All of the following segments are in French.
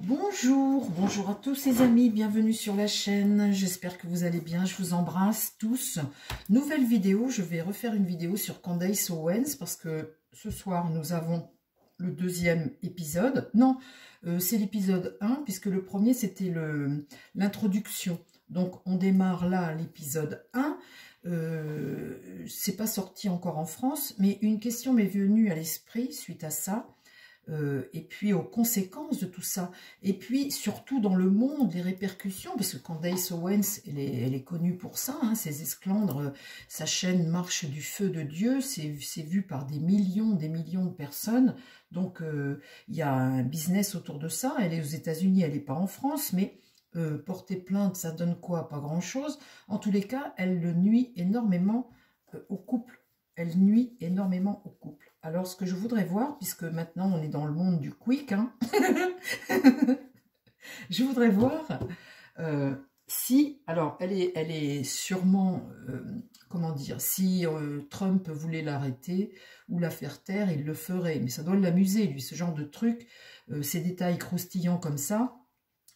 Bonjour à tous les amis, bienvenue sur la chaîne, j'espère que vous allez bien, je vous embrasse tous. Nouvelle vidéo, je vais refaire une vidéo sur Candace Owens parce que ce soir nous avons le deuxième épisode. Non, c'est l'épisode 1 puisque le premier c'était l'introduction. Donc on démarre là l'épisode 1. C'est pas sorti encore en France, mais une question m'est venue à l'esprit suite à ça. Et puis aux conséquences de tout ça, et puis surtout dans le monde, les répercussions, parce que Candace Owens, elle est connue pour ça, hein, ses esclandres, sa chaîne marche du feu de Dieu, c'est vu par des millions de personnes, donc il y a un business autour de ça, elle est aux États-Unis, elle n'est pas en France, mais porter plainte, ça donne quoi? Pas grand-chose. En tous les cas, elle le nuit énormément au couple. Elle nuit énormément au couple. Alors, ce que je voudrais voir, puisque maintenant on est dans le monde du quick, hein, je voudrais voir si, alors elle est sûrement, comment dire, si Trump voulait l'arrêter ou la faire taire, il le ferait. Mais ça doit l'amuser, lui, ce genre de truc, ces détails croustillants comme ça.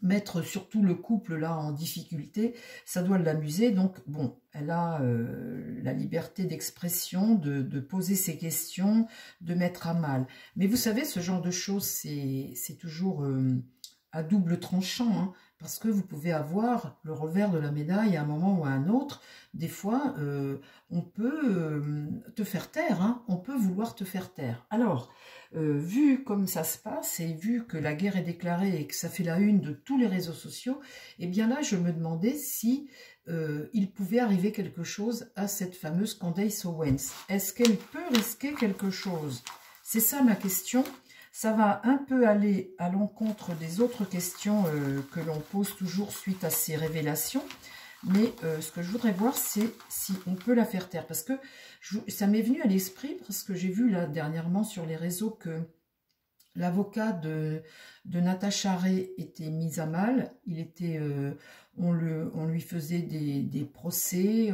Mettre surtout le couple là en difficulté, ça doit l'amuser. Donc bon, elle a la liberté d'expression, de poser ses questions, de mettre à mal. Mais vous savez, ce genre de choses, c'est toujours à double tranchant, hein, parce que vous pouvez avoir le revers de la médaille à un moment ou à un autre. Des fois, on peut te faire taire, hein, on peut vouloir te faire taire. Alors, vu comme ça se passe et vu que la guerre est déclarée et que ça fait la une de tous les réseaux sociaux, eh bien là, je me demandais si il pouvait arriver quelque chose à cette fameuse Candace Owens. Est-ce qu'elle peut risquer quelque chose? C'est ça ma question. Ça va un peu aller à l'encontre des autres questions que l'on pose toujours suite à ces révélations. Mais ce que je voudrais voir, c'est si on peut la faire taire. Parce que ça m'est venu à l'esprit, parce que j'ai vu là dernièrement sur les réseaux que l'avocat de Natacha Ray était mis à mal. Il était, on lui faisait des procès,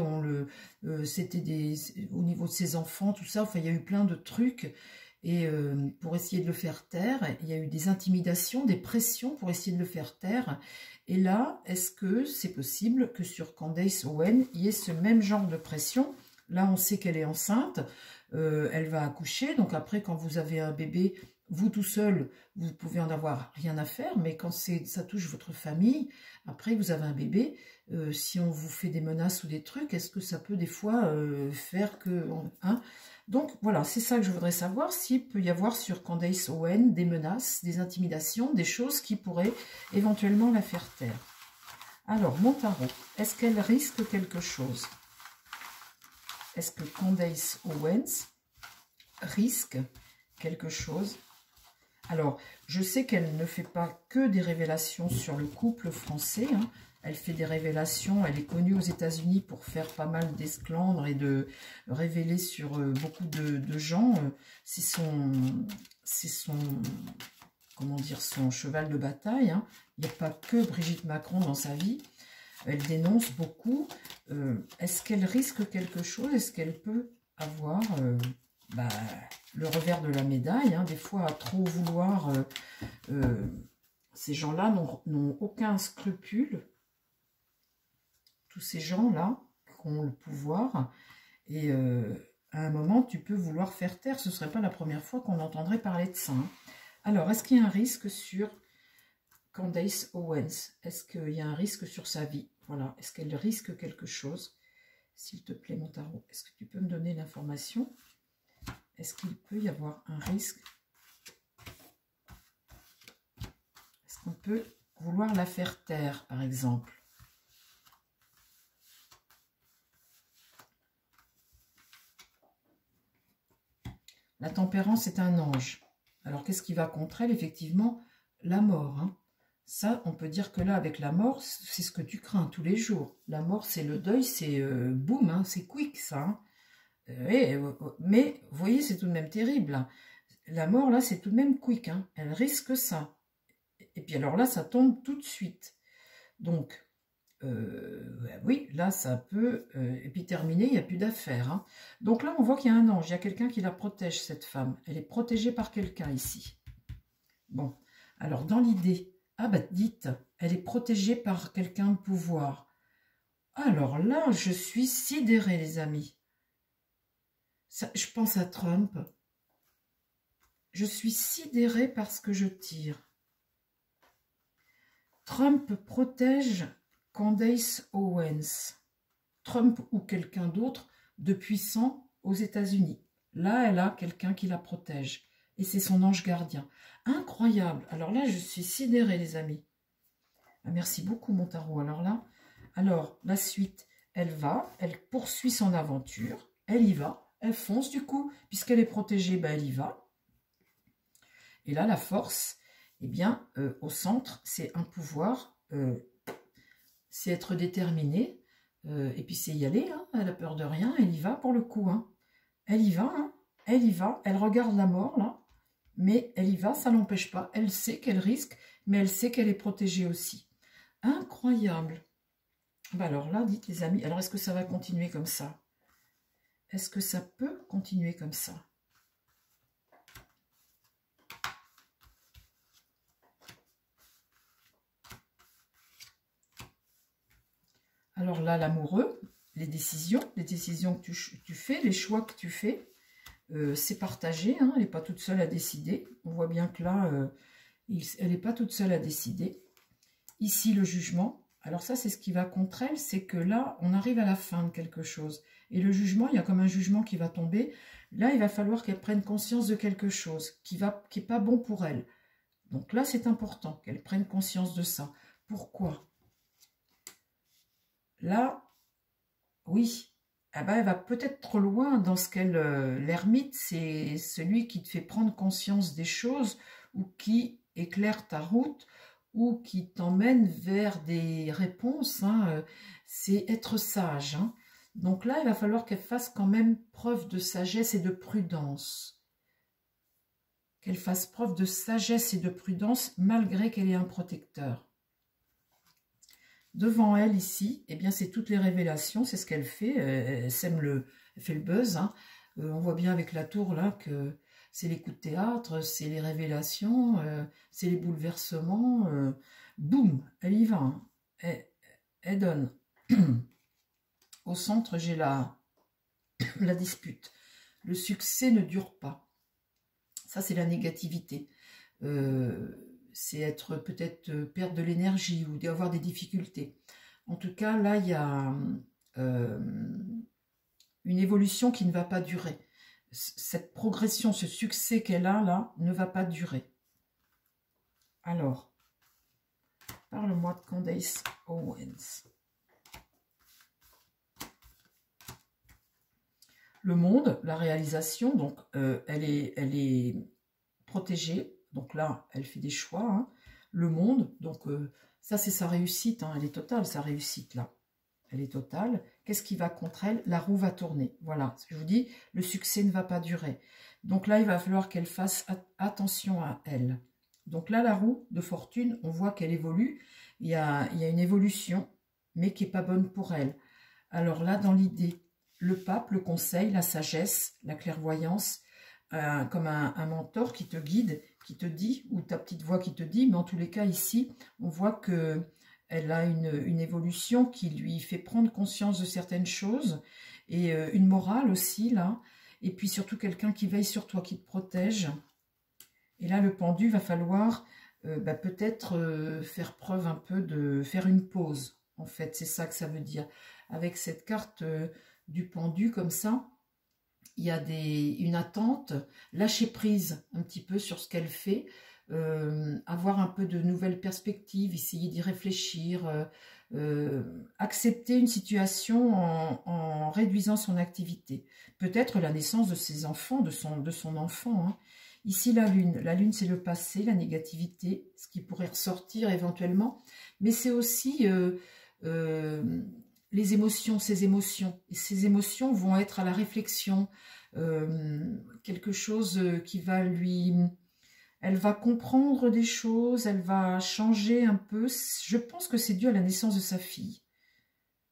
c'était au niveau de ses enfants, tout ça. Enfin, il y a eu plein de trucs. Et pour essayer de le faire taire, il y a eu des intimidations, des pressions pour essayer de le faire taire. Et là, est-ce que c'est possible que sur Candace Owens, il y ait ce même genre de pression? Là, on sait qu'elle est enceinte, elle va accoucher. Donc après, quand vous avez un bébé, vous tout seul, vous pouvez en avoir rien à faire. Mais quand ça touche votre famille, après vous avez un bébé, si on vous fait des menaces ou des trucs, est-ce que ça peut des fois faire que... Hein, donc voilà, c'est ça que je voudrais savoir, s'il peut y avoir sur Candace Owens des menaces, des intimidations, des choses qui pourraient éventuellement la faire taire. Alors, mon tarot, est-ce qu'elle risque quelque chose? Est-ce que Candace Owens risque quelque chose? Alors, je sais qu'elle ne fait pas que des révélations sur le couple français, hein. Elle fait des révélations, elle est connue aux États-Unis pour faire pas mal d'esclandres et de révéler sur beaucoup de gens. C'est son, comment dire, son cheval de bataille, hein. Il n'y a pas que Brigitte Macron dans sa vie. Elle dénonce beaucoup. Est-ce qu'elle risque quelque chose? Est-ce qu'elle peut avoir le revers de la médaille, hein? Des fois, à trop vouloir, ces gens-là n'ont aucun scrupule. Tous ces gens-là qui ont le pouvoir, et à un moment, tu peux vouloir faire taire. Ce ne serait pas la première fois qu'on entendrait parler de ça, hein. Alors, est-ce qu'il y a un risque sur Candace Owens? Est-ce qu'il y a un risque sur sa vie? Voilà. Est-ce qu'elle risque quelque chose? S'il te plaît, mon tarot, est-ce que tu peux me donner l'information? Est-ce qu'il peut y avoir un risque? Est-ce qu'on peut vouloir la faire taire, par exemple? La tempérance est un ange. Alors, qu'est-ce qui va contre elle? Effectivement, la mort, hein. Ça, on peut dire que là, avec la mort, c'est ce que tu crains tous les jours. La mort, c'est le deuil, c'est boum, hein, c'est quick, ça, hein. Mais, vous voyez, c'est tout de même terrible, hein. La mort, là, c'est tout de même quick, hein. Elle risque ça. Et puis, alors là, ça tombe tout de suite. Donc, oui, là, ça peut... et puis terminé, il n'y a plus d'affaires, hein. Donc là, on voit qu'il y a un ange. Il y a quelqu'un qui la protège, cette femme. Elle est protégée par quelqu'un ici. Bon, alors dans l'idée, Ah bah dites, elle est protégée par quelqu'un de pouvoir. Alors là, je suis sidérée, les amis. Ça, je pense à Trump. Je suis sidérée parce que je tire. Trump protège Candace Owens. Trump ou quelqu'un d'autre de puissant aux États-Unis. Là, elle a quelqu'un qui la protège. Et c'est son ange gardien. Incroyable. Alors là, je suis sidérée, les amis. Ah, merci beaucoup, mon tarot. Alors là, la suite, elle poursuit son aventure. Elle y va. Elle fonce, du coup. Puisqu'elle est protégée, ben, elle y va. Et là, la force, eh bien, au centre, c'est un pouvoir. C'est être déterminé. Et puis, c'est y aller. Hein. Elle a peur de rien. Elle y va pour le coup. Hein. Elle y va. Hein. Elle y va. Elle regarde la mort, là. Mais elle y va, ça n'empêche pas. Elle sait qu'elle risque, mais elle sait qu'elle est protégée aussi. Incroyable. Ben alors là, dites les amis, alors est-ce que ça va continuer comme ça? Est-ce que ça peut continuer comme ça? Alors là, l'amoureux, les décisions que tu fais, les choix que tu fais, c'est partagé, hein, elle n'est pas toute seule à décider. On voit bien que là, elle n'est pas toute seule à décider. Ici, le jugement. Alors ça, c'est ce qui va contre elle, c'est que là, on arrive à la fin de quelque chose. Et le jugement, il y a comme un jugement qui va tomber. Là, il va falloir qu'elle prenne conscience de quelque chose qui n'est pas bon pour elle. Donc là, c'est important qu'elle prenne conscience de ça. Pourquoi? Là, oui, ah ben, elle va peut-être trop loin dans ce qu'elle... L'ermite, c'est celui qui te fait prendre conscience des choses ou qui éclaire ta route ou qui t'emmène vers des réponses. Hein, c'est être sage. Hein. Donc là, il va falloir qu'elle fasse quand même preuve de sagesse et de prudence. Qu'elle fasse preuve de sagesse et de prudence malgré qu'elle ait un protecteur. Devant elle, ici, eh bien, c'est toutes les révélations, c'est ce qu'elle fait. Elle fait le buzz. Hein. On voit bien avec la tour, là, que c'est les coups de théâtre, c'est les révélations, c'est les bouleversements. Boum, elle y va. Hein. Elle donne. Au centre, j'ai la dispute. Le succès ne dure pas. Ça, c'est la négativité. C'est être peut-être perdre de l'énergie ou d'avoir des difficultés. En tout cas, là, il y a une évolution qui ne va pas durer. Cette progression, ce succès qu'elle a là, ne va pas durer. Alors, parle-moi de Candace Owens. Le monde, la réalisation, donc elle est protégée. Donc là, elle fait des choix. Hein. Le monde, donc ça c'est sa réussite. Hein. Elle est totale, sa réussite là. Elle est totale. Qu'est-ce qui va contre elle? La roue va tourner. Voilà, je vous dis, le succès ne va pas durer. Donc là, il va falloir qu'elle fasse attention à elle. Donc là, la roue de fortune, on voit qu'elle évolue. Il y a une évolution, mais qui n'est pas bonne pour elle. Alors là, dans l'idée, le pape, le conseil, la sagesse, la clairvoyance, comme un mentor qui te guide, qui te dit, ou ta petite voix qui te dit, mais en tous les cas ici, on voit que elle a une évolution qui lui fait prendre conscience de certaines choses, et une morale aussi, là, et puis surtout quelqu'un qui veille sur toi, qui te protège. Et là, le pendu, va falloir peut-être faire preuve un peu de... faire une pause, en fait, c'est ça que ça veut dire. Avec cette carte du pendu, comme ça, il y a une attente, lâcher prise un petit peu sur ce qu'elle fait, avoir un peu de nouvelles perspectives, essayer d'y réfléchir, accepter une situation en réduisant son activité. Peut-être la naissance de ses enfants, de son enfant. Hein. Ici, la lune c'est le passé, la négativité, ce qui pourrait ressortir éventuellement, mais c'est aussi... les émotions, ces émotions. Et ces émotions vont être à la réflexion, quelque chose qui va lui... Elle va comprendre des choses, elle va changer un peu. Je pense que c'est dû à la naissance de sa fille.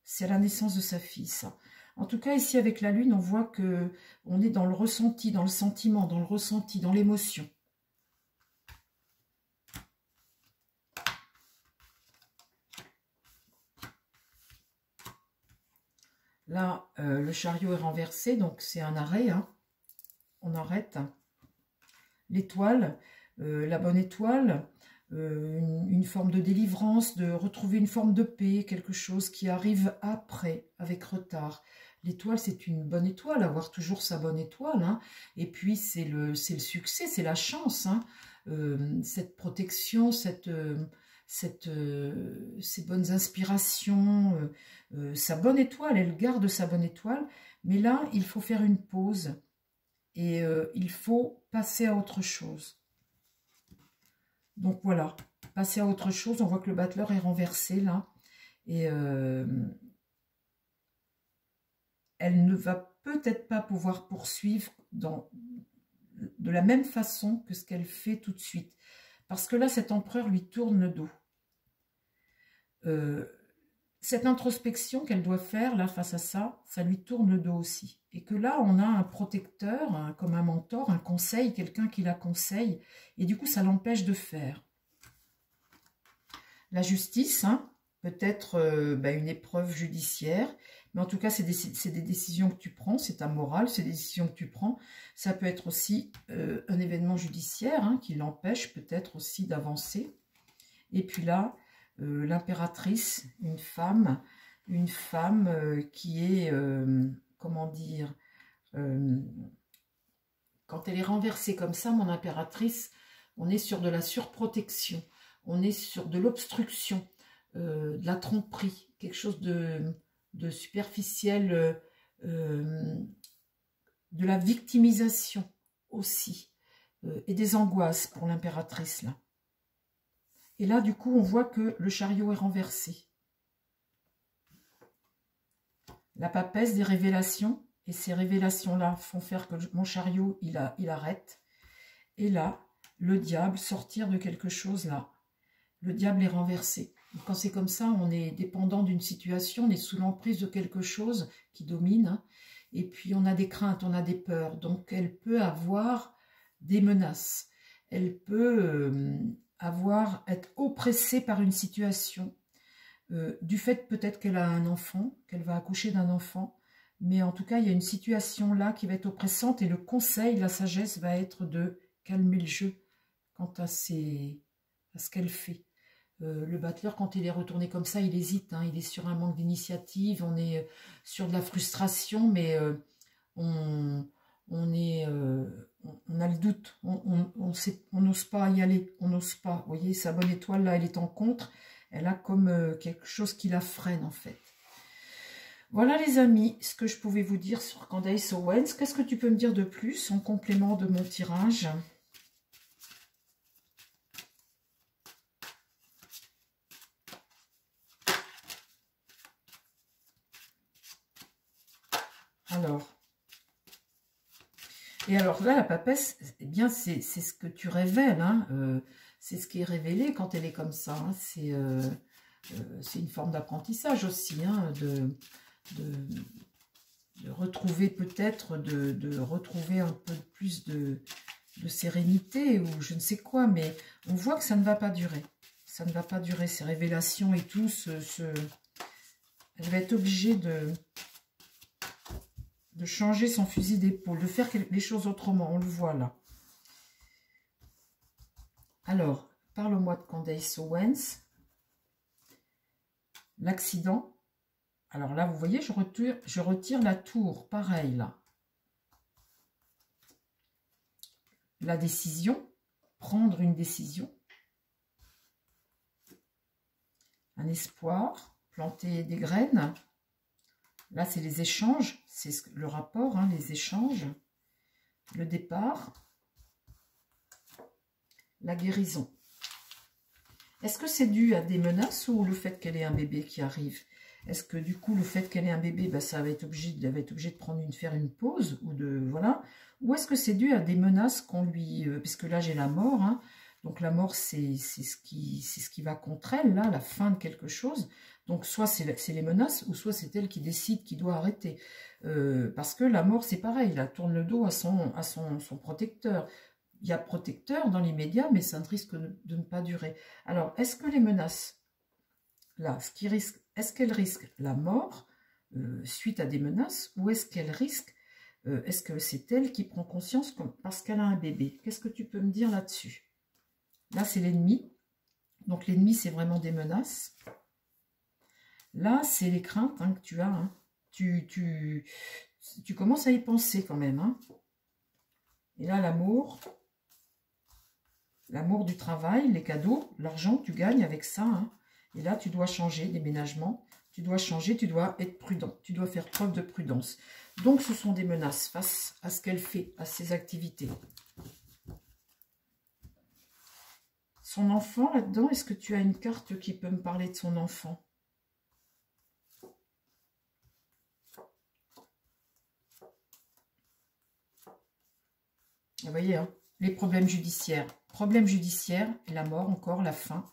C'est à la naissance de sa fille, ça. En tout cas, ici, avec la lune, on voit que on est dans le ressenti, dans le sentiment, dans le ressenti, dans l'émotion. Là, le chariot est renversé, donc c'est un arrêt. Hein. On arrête. L'étoile, la bonne étoile, une forme de délivrance, de retrouver une forme de paix, quelque chose qui arrive après, avec retard. L'étoile, c'est une bonne étoile, avoir toujours sa bonne étoile. Hein. Et puis, c'est le succès, c'est la chance. Hein. Cette protection, ces bonnes inspirations, sa bonne étoile, elle garde sa bonne étoile. Mais là, il faut faire une pause et il faut passer à autre chose. Donc voilà, passer à autre chose. On voit que le battleur est renversé là. Et elle ne va peut-être pas pouvoir poursuivre de la même façon que ce qu'elle fait tout de suite. Parce que là, cet empereur lui tourne le dos. Cette introspection qu'elle doit faire là face à ça, ça lui tourne le dos aussi. Et que là, on a un protecteur, comme un mentor, un conseil, quelqu'un qui la conseille. Et du coup, ça l'empêche de faire. La justice, hein, peut-être une épreuve judiciaire. Mais en tout cas, c'est des décisions que tu prends, c'est ta morale, c'est des décisions que tu prends. Ça peut être aussi un événement judiciaire hein, qui l'empêche peut-être aussi d'avancer. Et puis là, l'impératrice, une femme qui est, comment dire, quand elle est renversée comme ça, mon impératrice, on est sur de la surprotection, on est sur de l'obstruction, de la tromperie, quelque chose de superficiel, de la victimisation aussi, et des angoisses pour l'impératrice là. Et là, du coup, on voit que le chariot est renversé. La papesse des révélations, et ces révélations-là font faire que mon chariot, il arrête. Et là, le diable, sortir de quelque chose là. Le diable est renversé. Et quand c'est comme ça, on est dépendant d'une situation, on est sous l'emprise de quelque chose qui domine. Hein, et puis, on a des craintes, on a des peurs. Donc, elle peut avoir des menaces. Elle peut... être oppressée par une situation, du fait peut-être qu'elle a un enfant, qu'elle va accoucher d'un enfant, mais en tout cas, il y a une situation là qui va être oppressante et le conseil, la sagesse va être de calmer le jeu quant à ce qu'elle fait. Le battleur, quand il est retourné comme ça, il hésite, hein, il est sur un manque d'initiative, on est sur de la frustration, mais on a le doute, on n'ose pas y aller, on n'ose pas. Vous voyez, sa bonne étoile, là, elle est en contre, elle a comme quelque chose qui la freine, en fait. Voilà, les amis, ce que je pouvais vous dire sur Candace Owens. Qu'est-ce que tu peux me dire de plus en complément de mon tirage ? Alors... Et alors là, la papesse, eh bien, c'est ce que tu révèles, hein, c'est ce qui est révélé quand elle est comme ça. Hein, c'est une forme d'apprentissage aussi, hein, de retrouver peut-être, de retrouver un peu plus de sérénité ou je ne sais quoi, mais on voit que ça ne va pas durer. Ça ne va pas durer, ces révélations et tout. Elle va être obligée de changer son fusil d'épaule, de faire les choses autrement, on le voit là. Alors, parle-moi de Candace Owens. L'accident. Alors là, vous voyez, je retire la tour, pareil là. La décision, prendre une décision. Un espoir, planter des graines. Là, c'est les échanges, c'est le rapport, hein, les échanges, le départ, la guérison. Est-ce que c'est dû à des menaces ou le fait qu'elle ait un bébé qui arrive? Est-ce que du coup, le fait qu'elle ait un bébé, ben, ça va être obligé de faire une pause ou de voilà? Ou est-ce que c'est dû à des menaces qu'on lui... puisque là, j'ai la mort, hein, donc la mort, c'est ce qui va contre elle, là, la fin de quelque chose. Donc, soit c'est les menaces, ou soit c'est elle qui décide qui doit arrêter. Parce que la mort, c'est pareil, elle tourne le dos à son protecteur. Il y a protecteur dans l'immédiat, mais ça ne risque de ne pas durer. Alors, est-ce que les menaces, là, est-ce qu'elles risquent la mort, suite à des menaces, ou est-ce qu'elle risque, est-ce que c'est elle qui prend conscience parce qu'elle a un bébé? Qu'est-ce que tu peux me dire là-dessus? Là, c'est l'ennemi. Donc, l'ennemi, c'est vraiment des menaces. Là, c'est les craintes que tu as. Hein. Tu commences à y penser quand même. Hein. Et là, l'amour. L'amour du travail, les cadeaux, l'argent, tu gagnes avec ça. Hein. Et là, tu dois changer, déménagement. Tu dois changer, tu dois être prudent. Tu dois faire preuve de prudence. Donc, ce sont des menaces face à ce qu'elle fait, à ses activités. Son enfant, là-dedans, est-ce que tu as une carte qui peut me parler de son enfant? Vous voyez, hein, les problèmes judiciaires. Problèmes judiciaires, la mort encore, la fin.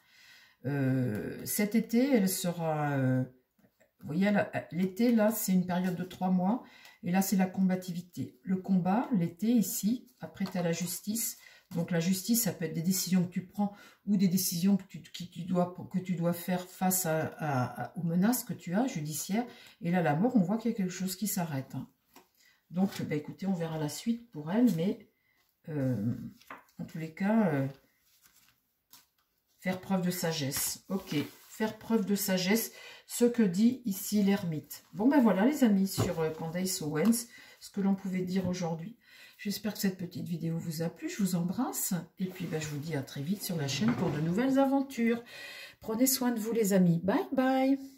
Cet été, elle sera... vous voyez, l'été, là, c'est une période de 3 mois. Et là, c'est la combativité. Le combat, l'été, ici, après, tu as la justice. Donc, la justice, ça peut être des décisions que tu prends ou des décisions que tu dois faire face aux menaces que tu as, judiciaires. Et là, la mort, on voit qu'il y a quelque chose qui s'arrête. Hein. Donc, bah, écoutez, on verra la suite pour elle. Mais, en tous les cas, faire preuve de sagesse. Ok, faire preuve de sagesse. Ce que dit ici l'ermite. Bon, ben voilà, les amis, sur Candace Owens, ce que l'on pouvait dire aujourd'hui. J'espère que cette petite vidéo vous a plu. Je vous embrasse. Et puis, ben, je vous dis à très vite sur la chaîne pour de nouvelles aventures. Prenez soin de vous, les amis. Bye, bye.